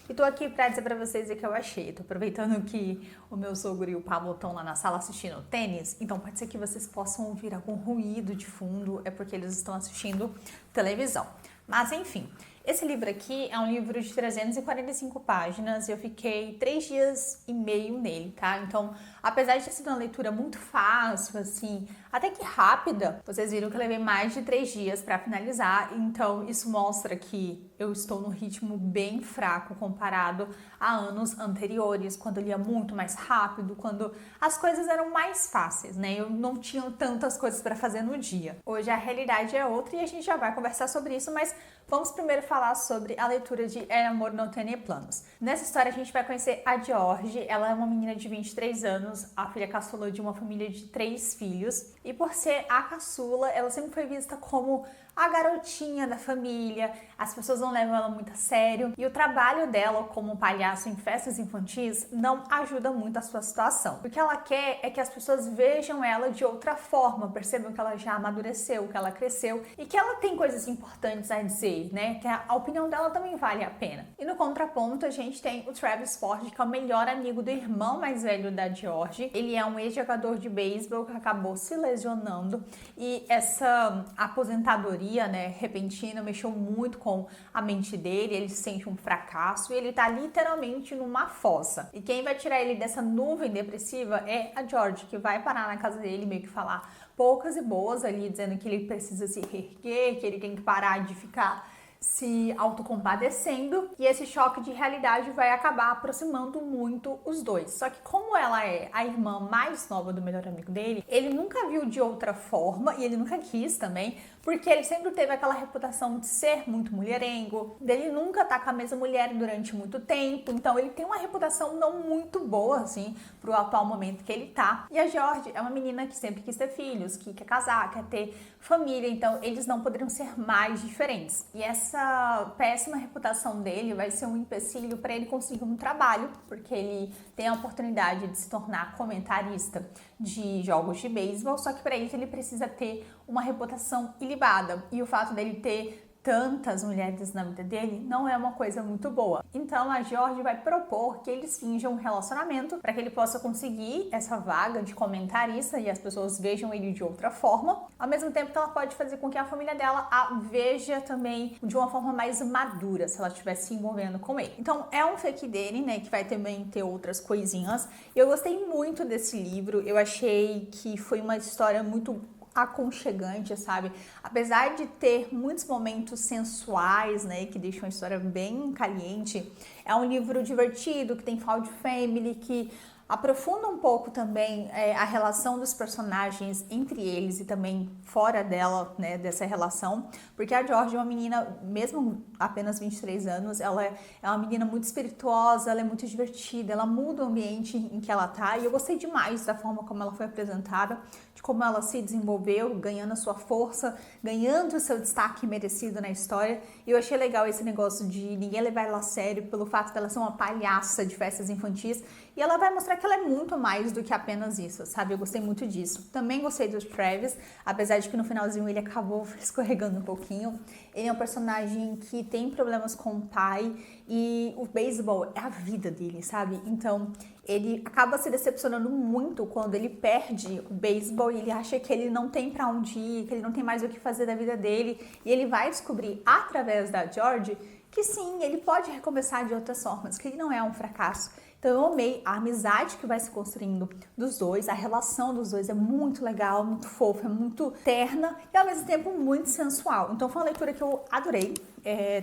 E tô aqui pra dizer pra vocês o que eu achei. Tô aproveitando que o meu sogro e o Pablo estão lá na sala assistindo tênis, então pode ser que vocês possam ouvir algum ruído de fundo, é porque eles estão assistindo televisão. Mas enfim, esse livro aqui é um livro de 345 páginas e eu fiquei 3 dias e meio nele, tá? Então, apesar de ter sido uma leitura muito fácil, assim, até que rápida, vocês viram que eu levei mais de 3 dias para finalizar, então isso mostra que eu estou num ritmo bem fraco comparado a anos anteriores, quando eu lia muito mais rápido, quando as coisas eram mais fáceis, né? Eu não tinha tantas coisas para fazer no dia. Hoje a realidade é outra e a gente já vai conversar sobre isso, mas vamos primeiro falar sobre a leitura de El Amor No Tiene Planos. Nessa história a gente vai conhecer a Georgie. Ela é uma menina de 23 anos, a filha caçula de uma família de 3 filhos. E por ser a caçula, ela sempre foi vista como a garotinha da família, as pessoas não levam ela muito a sério. E o trabalho dela como palhaço em festas infantis não ajuda muito a sua situação. O que ela quer é que as pessoas vejam ela de outra forma, percebam que ela já amadureceu, que ela cresceu e que ela tem coisas importantes a dizer, né? Que a opinião dela também vale a pena. E no contraponto, a gente tem o Travis Ford, que é o melhor amigo do irmão mais velho da Georgie. Ele é um ex-jogador de beisebol que acabou se lesionando e essa aposentadoria, né, repentina, mexeu muito com a mente dele, ele se sente um fracasso e ele tá literalmente numa fossa. E quem vai tirar ele dessa nuvem depressiva é a Georgie, que vai parar na casa dele, meio que falar poucas e boas ali, dizendo que ele precisa se reerguer, que ele tem que parar de ficar se autocompadecendo, e esse choque de realidade vai acabar aproximando muito os dois. Só que como ela é a irmã mais nova do melhor amigo dele, ele nunca viu de outra forma e ele nunca quis também, porque ele sempre teve aquela reputação de ser muito mulherengo, dele nunca tá com a mesma mulher durante muito tempo, então ele tem uma reputação não muito boa, assim, pro atual momento que ele tá. E a Georgie é uma menina que sempre quis ter filhos, que quer casar, quer ter família, então eles não poderiam ser mais diferentes. E essa péssima reputação dele vai ser um empecilho para ele conseguir um trabalho, porque ele tem a oportunidade de se tornar comentarista de jogos de beisebol, só que para isso ele precisa ter uma reputação ilibada. E o fato dele ter tantas mulheres na vida dele não é uma coisa muito boa. Então a Georgie vai propor que eles finjam um relacionamento para que ele possa conseguir essa vaga de comentarista e as pessoas vejam ele de outra forma. Ao mesmo tempo que ela pode fazer com que a família dela a veja também de uma forma mais madura, se ela estivesse se envolvendo com ele. Então é um fake dele, né, que vai também ter outras coisinhas. Eu gostei muito desse livro, eu achei que foi uma história muito aconchegante, sabe? Apesar de ter muitos momentos sensuais, né, que deixam a história bem caliente, é um livro divertido, que tem found family, que aprofunda um pouco também a relação dos personagens entre eles e também fora dela, né, dessa relação, porque a Georgie é uma menina, mesmo apenas 23 anos, ela é uma menina muito espirituosa, ela é muito divertida, ela muda o ambiente em que ela tá, e eu gostei demais da forma como ela foi apresentada, de como ela se desenvolveu, ganhando a sua força, ganhando o seu destaque merecido na história, e eu achei legal esse negócio de ninguém levar ela a sério pelo fato dela ser uma palhaça de festas infantis, e ela vai mostrar que ela é muito mais do que apenas isso, sabe? Eu gostei muito disso. Também gostei do Travis, apesar de que no finalzinho ele acabou escorregando um pouquinho. Ele é um personagem que tem problemas com o pai e o beisebol é a vida dele, sabe? Então ele acaba se decepcionando muito quando ele perde o beisebol e ele acha que ele não tem pra onde ir, que ele não tem mais o que fazer da vida dele. E ele vai descobrir através da Georgie que sim, ele pode recomeçar de outras formas, que ele não é um fracasso. Então eu amei a amizade que vai se construindo dos dois, a relação dos dois é muito legal, muito fofa, é muito terna e ao mesmo tempo muito sensual. Então foi uma leitura que eu adorei,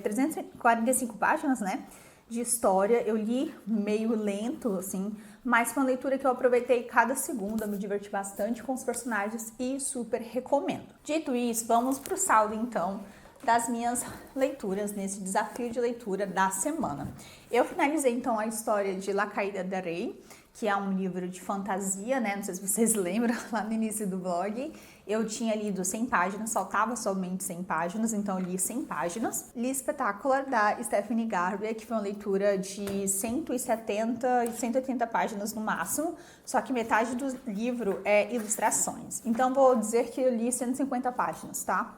345 páginas, né, de história, eu li meio lento, assim, mas foi uma leitura que eu aproveitei cada segundo, eu me diverti bastante com os personagens e super recomendo. Dito isso, vamos pro saldo então das minhas leituras nesse desafio de leitura da semana. Eu finalizei então a história de La Caída del Rey, que é um livro de fantasia, né? Não sei se vocês lembram, lá no início do blog. Eu tinha lido 100 páginas, faltava somente 100 páginas, então eu li 100 páginas. Li Spectacular, da Stephanie Garber, que foi uma leitura de 170 e 180 páginas no máximo, só que metade do livro é ilustrações. Então vou dizer que eu li 150 páginas, tá?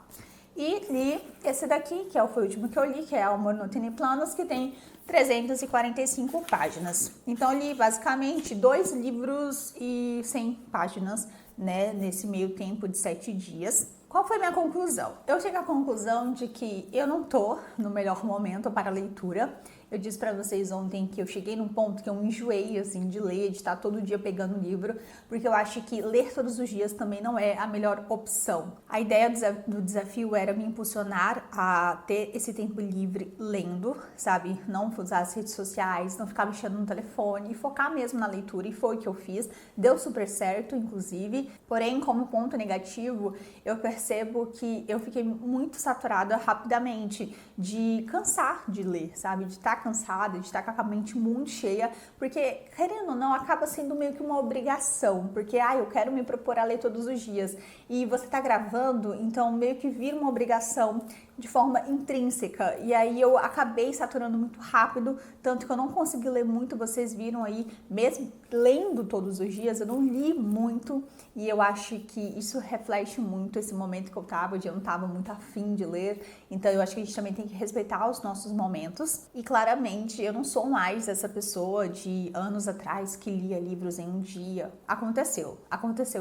E li esse daqui, que foi o último que eu li, que é Amor Não Tem Planos, que tem 345 páginas. Então eu li basicamente 2 livros e 100 páginas, né, nesse meio tempo de 7 dias. Qual foi a minha conclusão? Eu cheguei à conclusão de que eu não tô no melhor momento para a leitura. Eu disse para vocês ontem que eu cheguei num ponto que eu enjoei, assim, de ler, de estar todo dia pegando livro, porque eu acho que ler todos os dias também não é a melhor opção. A ideia do desafio era me impulsionar a ter esse tempo livre lendo, sabe? Não usar as redes sociais, não ficar mexendo no telefone e focar mesmo na leitura, e foi o que eu fiz. Deu super certo, inclusive. Porém, como ponto negativo, eu percebo que eu fiquei muito saturada rapidamente de cansar de ler, sabe? De estar cansada, de estar com a mente muito cheia, porque, querendo ou não, acaba sendo meio que uma obrigação, porque, eu quero me propor a ler todos os dias, e você tá gravando, então meio que vira uma obrigação de forma intrínseca, e aí eu acabei saturando muito rápido, tanto que eu não consegui ler muito. Vocês viram aí, mesmo lendo todos os dias, eu não li muito, e eu acho que isso reflete muito esse momento que eu tava, onde eu não tava muito afim de ler. Então eu acho que a gente também tem que respeitar os nossos momentos, e claramente eu não sou mais essa pessoa de anos atrás que lia livros em um dia. Aconteceu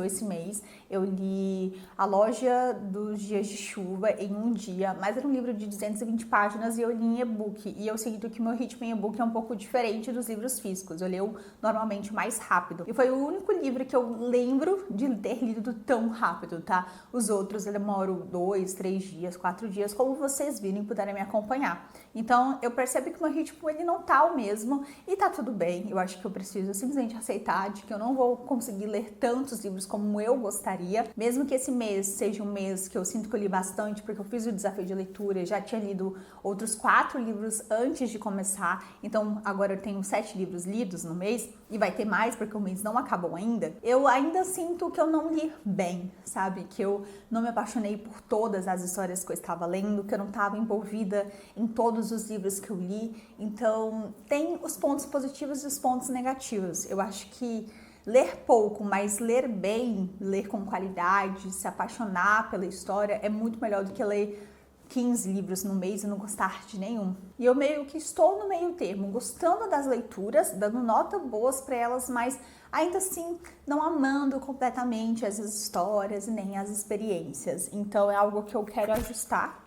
esse mês, eu li A Loja dos Dias de Chuva em um dia, mas era um livro de 220 páginas e eu li em e-book, e eu sinto que o meu ritmo em e-book é um pouco diferente dos livros físicos, eu leio normalmente mais rápido, e foi o único livro que eu lembro de ter lido tão rápido, tá? Os outros eu demoro 2, 3 dias, 4 dias, como vocês viram e puderem me acompanhar. Então eu percebo que o meu ritmo ele não tá o mesmo, e tá tudo bem. Eu acho que eu preciso simplesmente aceitar de que eu não vou conseguir ler tantos livros como eu gostaria, mesmo que esse mês seja um mês que eu sinto que eu li bastante, porque eu fiz o desafio de leitura, já tinha lido outros 4 livros antes de começar, então agora eu tenho 7 livros lidos no mês, e vai ter mais porque o mês não acabou ainda. Eu ainda sinto que eu não li bem, sabe? Que eu não me apaixonei por todas as histórias que eu estava lendo, que eu não estava envolvida em todos os livros que eu li. Então tem os pontos positivos e os pontos negativos. Eu acho que ler pouco, mas ler bem, ler com qualidade, se apaixonar pela história é muito melhor do que ler 15 livros no mês e não gostar de nenhum. E eu meio que estou no meio termo, gostando das leituras, dando nota boas para elas, mas ainda assim não amando completamente as histórias e nem as experiências. Então é algo que eu quero ajustar.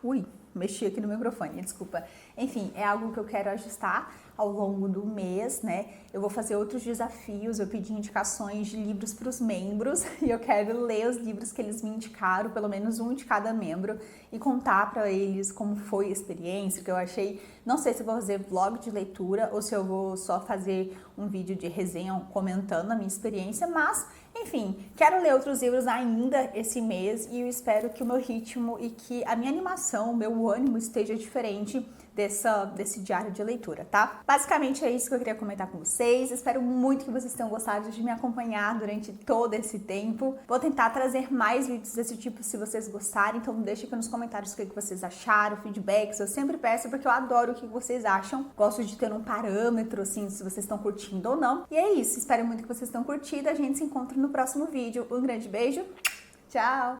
Mexi aqui no microfone, desculpa. Enfim, é algo que eu quero ajustar ao longo do mês, né? Eu vou fazer outros desafios, eu pedi indicações de livros para os membros e eu quero ler os livros que eles me indicaram, pelo menos um de cada membro, e contar para eles como foi a experiência, que eu achei. Não sei se eu vou fazer vlog de leitura ou se eu vou só fazer um vídeo de resenha comentando a minha experiência, mas enfim, quero ler outros livros ainda esse mês, e eu espero que o meu ritmo e que a minha animação, o meu ânimo esteja diferente desse diário de leitura, tá? Basicamente é isso que eu queria comentar com vocês. Espero muito que vocês tenham gostado de me acompanhar durante todo esse tempo. Vou tentar trazer mais vídeos desse tipo se vocês gostarem, então deixa aqui nos comentários o que vocês acharam, feedbacks. Eu sempre peço porque eu adoro o que vocês acham. Gosto de ter um parâmetro, assim, se vocês estão curtindo ou não. E é isso, espero muito que vocês tenham curtido. A gente se encontra no próximo vídeo. Um grande beijo, tchau!